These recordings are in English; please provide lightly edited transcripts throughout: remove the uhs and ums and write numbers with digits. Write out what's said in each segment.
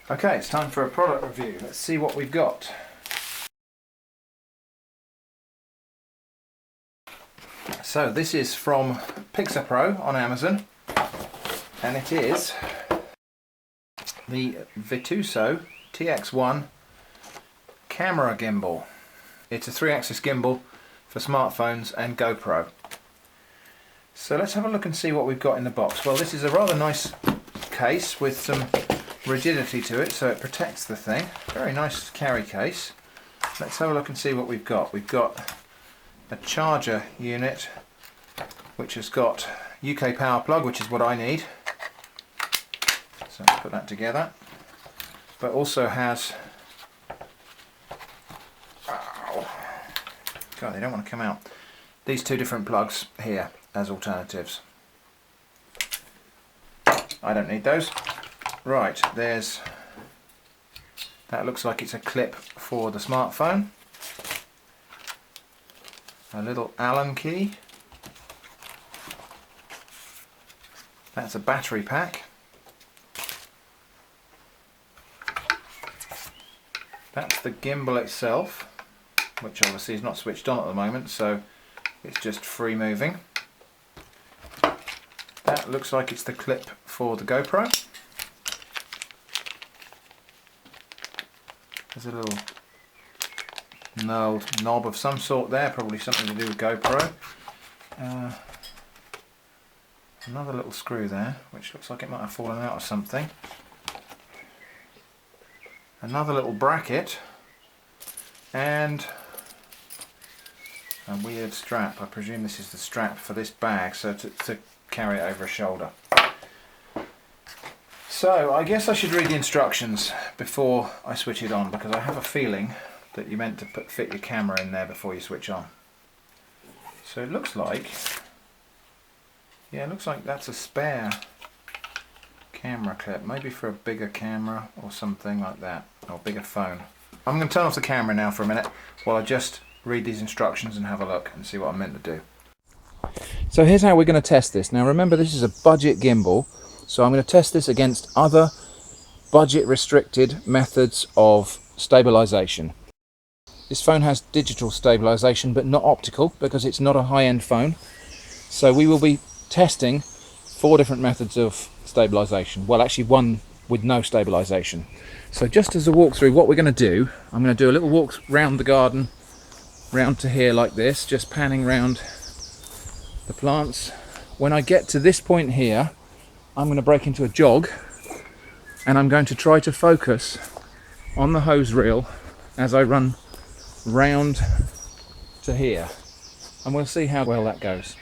Okay, it's time for a product review. Let's see what we've got. So this is from Pixapro on Amazon, and it is the Vituso TX-1 camera gimbal. It's a 3-axis gimbal for smartphones and GoPro. So let's have a look and see what we've got in the box. Well, this is a rather nice case with some rigidity to it, so it protects the thing. Very nice carry case. Let's have a look and see what we've got. We've got a charger unit which has got UK power plug, which is what I need. So let's put that together. But also has, oh, God, they don't want to come out. These two different plugs here as alternatives. I don't need those. Right, there's, that looks like it's a clip for the smartphone. A little Allen key. That's a battery pack. That's the gimbal itself, which obviously is not switched on at the moment, so it's just free moving. That looks like it's the clip for the GoPro. There's a little knurled knob of some sort there, probably something to do with GoPro. Another little screw there, which looks like it might have fallen out of something. Another little bracket, and a weird strap. I presume this is the strap for this bag, so to carry it over a shoulder. So I guess I should read the instructions before I switch it on, because I have a feeling that you're meant to fit your camera in there before you switch on. So it looks like, yeah, it looks like that's a spare camera clip, maybe for a bigger camera or something like that, or bigger phone. I'm going to turn off the camera now for a minute while I just read these instructions and have a look and see what I'm meant to do. So here's how we're going to test this. Now remember, this is a budget gimbal, so I'm going to test this against other budget restricted methods of stabilisation. This phone has digital stabilisation but not optical, because it's not a high-end phone. So we will be testing 4 different methods of stabilisation. Well, actually one with no stabilisation. So just as a walkthrough, what we're going to do, I'm going to do a little walk round the garden, round to here like this, just panning round the plants. When I get to this point here, I'm going to break into a jog, and I'm going to try to focus on the hose reel as I run round to here, and we'll see how well that goes.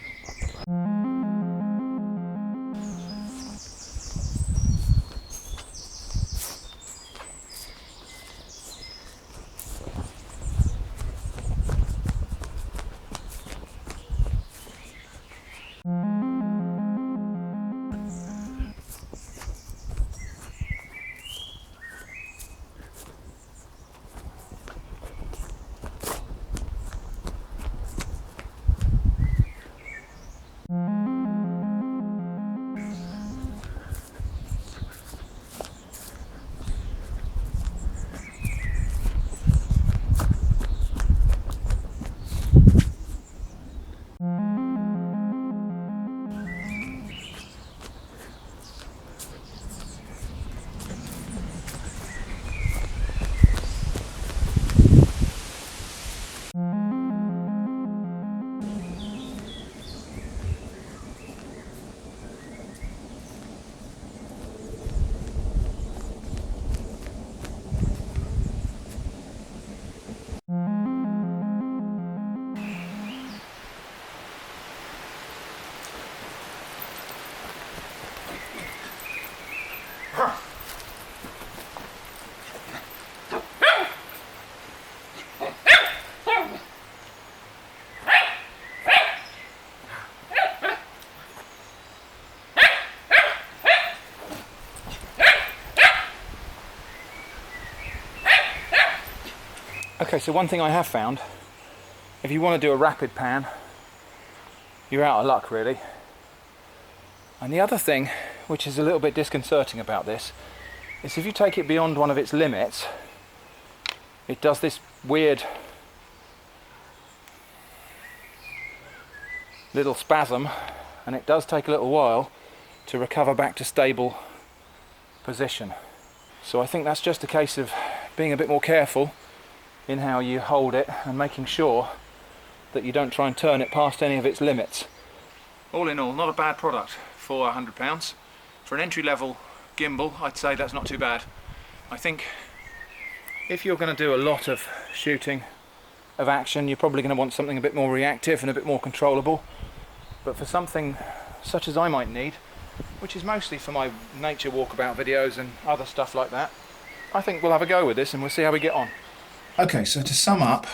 Okay, so one thing I have found, if you want to do a rapid pan, you're out of luck really. And the other thing, which is a little bit disconcerting about this, is if you take it beyond one of its limits, it does this weird little spasm, and it does take a little while to recover back to stable position. So I think that's just a case of being a bit more careful in how you hold it and making sure that you don't try and turn it past any of its limits. All in all, not a bad product for £100. For an entry-level gimbal, I'd say that's not too bad. I think if you're going to do a lot of shooting of action, you're probably going to want something a bit more reactive and a bit more controllable. But for something such as I might need, which is mostly for my nature walkabout videos and other stuff like that, I think we'll have a go with this and we'll see how we get on. Okay, so to sum up,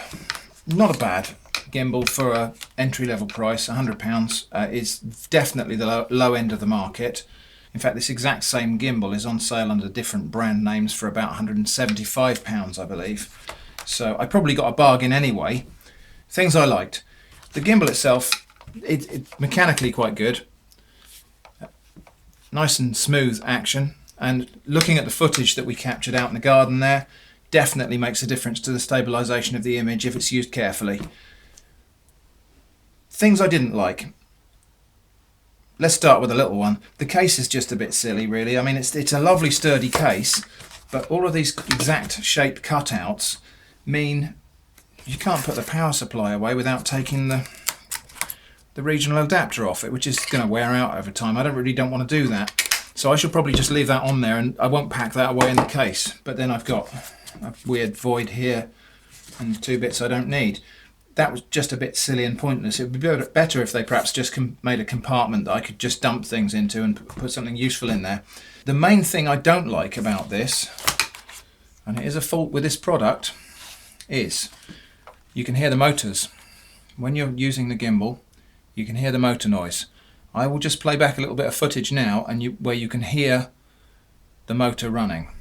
not a bad gimbal for an entry-level price. £100 is definitely the low end of the market. In fact, this exact same gimbal is on sale under different brand names for about £175, I believe. So I probably got a bargain anyway. Things I liked. The gimbal itself, it's mechanically quite good. Nice and smooth action. And looking at the footage that we captured out in the garden there, definitely makes a difference to the stabilisation of the image if it's used carefully. Things I didn't like. Let's start with a little one. The case is just a bit silly, really. I mean, it's a lovely sturdy case, but all of these exact shape cutouts mean you can't put the power supply away without taking the regional adapter off it, which is going to wear out over time. I really don't want to do that. So I should probably just leave that on there and I won't pack that away in the case. But then I've got a weird void here and 2 bits I don't need. That was just a bit silly and pointless. It would be better if they perhaps just made a compartment that I could just dump things into and put something useful in there. The main thing I don't like about this, and it is a fault with this product, is you can hear the motors. When you're using the gimbal, you can hear the motor noise. I will just play back a little bit of footage now and where you can hear the motor running.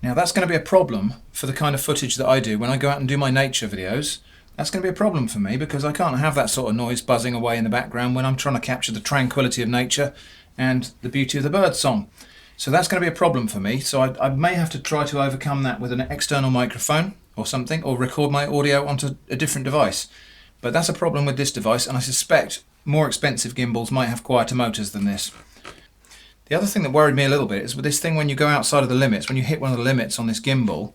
Now that's going to be a problem for the kind of footage that I do when I go out and do my nature videos. That's going to be a problem for me because I can't have that sort of noise buzzing away in the background when I'm trying to capture the tranquility of nature and the beauty of the bird song. So that's going to be a problem for me. So I may have to try to overcome that with an external microphone or something, or record my audio onto a different device. But that's a problem with this device, and I suspect more expensive gimbals might have quieter motors than this. The other thing that worried me a little bit is with this thing, when you go outside of the limits, when you hit one of the limits on this gimbal,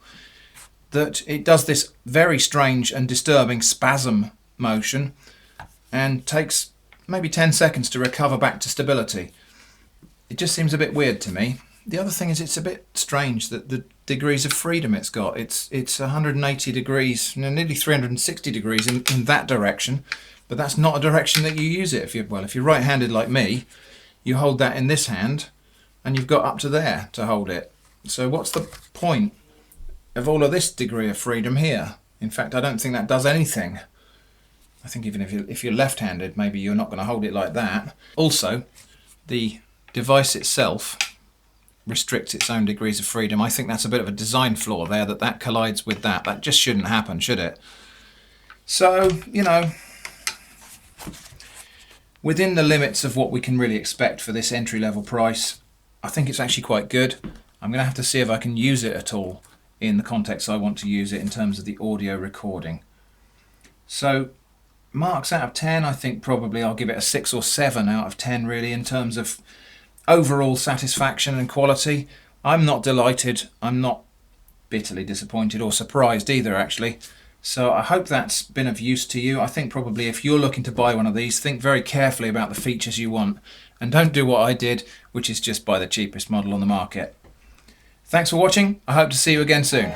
that it does this very strange and disturbing spasm motion and takes maybe 10 seconds to recover back to stability. It just seems a bit weird to me. The other thing is it's a bit strange that the degrees of freedom it's got. It's 180 degrees, nearly 360 degrees in that direction, but that's not a direction that you use it. If you're right-handed like me, you hold that in this hand and you've got up to there to hold it. So what's the point of all of this degree of freedom here? In fact, I don't think that does anything. I think even if you're left-handed, maybe you're not going to hold it like that. Also, the device itself restricts its own degrees of freedom. I think that's a bit of a design flaw there, that collides with that. That just shouldn't happen, should it? So, you know, within the limits of what we can really expect for this entry-level price, I think it's actually quite good. I'm going to have to see if I can use it at all in the context I want to use it in terms of the audio recording. So, marks out of 10, I think probably I'll give it a 6 or 7 out of 10 really in terms of overall satisfaction and quality. I'm not delighted, I'm not bitterly disappointed or surprised either actually. So I hope that's been of use to you. I think probably if you're looking to buy one of these, think very carefully about the features you want and don't do what I did, which is just buy the cheapest model on the market. Thanks for watching. I hope to see you again soon.